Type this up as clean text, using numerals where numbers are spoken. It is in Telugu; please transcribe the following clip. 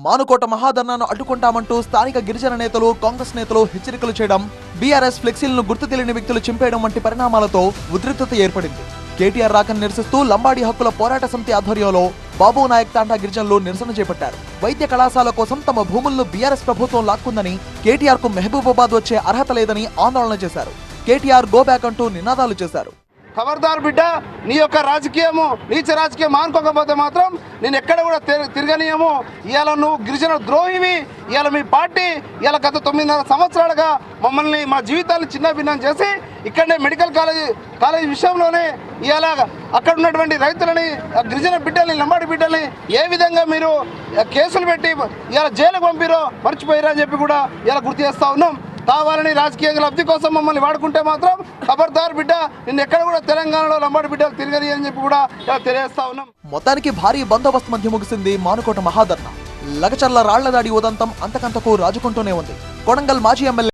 మానుకోట మహాధర్నాను అడ్డుకుంటామంటూ స్థానిక గిరిజన నేతలు కాంగ్రెస్ నేతలు హెచ్చరికలు చేయడం, బీఆర్ఎస్ ఫ్లెక్సీలను గుర్తు తెలియని వ్యక్తులు చింపేయడం వంటి పరిణామాలతో ఉద్రిక్తత ఏర్పడింది. కేటీఆర్ రాకను నిరసిస్తూ లంబాడి హక్కుల పోరాట సమితి ఆధ్వర్యంలో బాబు నాయక్ తాండా గిరిజనులు నిరసన చేపట్టారు. వైద్య కళాశాల కోసం తమ భూములను బీఆర్ఎస్ ప్రభుత్వం లాక్కుందని, కేటీఆర్ కు మహబూబాబాద్ వచ్చే అర్హత లేదని ఆందోళన చేశారు. కేటీఆర్ గో బ్యాక్ అంటూ నినాదాలు చేశారు. ఖబర్దార్ బిడ్డ, నీ యొక్క రాజకీయము నీచ రాజకీయం మానుకోకపోతే మాత్రం నేను ఎక్కడ కూడా తిరగనీయము. ఇవాళ నువ్వు గిరిజన ద్రోహివి. ఇవాళ మీ పార్టీ ఇవాళ గత 9.5 సంవత్సరాలుగా మమ్మల్ని మా జీవితాలను చిన్న భిన్నం చేసి ఇక్కడనే మెడికల్ కాలేజ్ విషయంలోనే ఇవాళ అక్కడ ఉన్నటువంటి రైతులని, గిరిజన బిడ్డల్ని, లంబాడి బిడ్డల్ని ఏ విధంగా మీరు కేసులు పెట్టి ఇవాళ జైలుకు పంపిరో మర్చిపోయారని అని చెప్పి కూడా ఇలా గుర్తు చేస్తా ఉన్నాం. కావాలని రాజకీయ లబ్ధి కోసం మమ్మల్ని వాడుకుంటే మాత్రం ఖబర్దార్ బిడ్డ, నిన్న ఎక్కడ కూడా తెలంగాణలో లంబాడి బిడ్డలు తిరగని అని చెప్పి కూడా తెలియజేస్తా ఉన్నాం. మొత్తానికి భారీ బందోబస్తు మధ్య ముగిసింది మానుకోట మహాధర్నా. లగచర్ల రాళ్ల దాడి ఉదంతం అంతకంతకు రాజుకుంటూనే ఉంది. కొడంగల్ మాజీ ఎమ్మెల్యే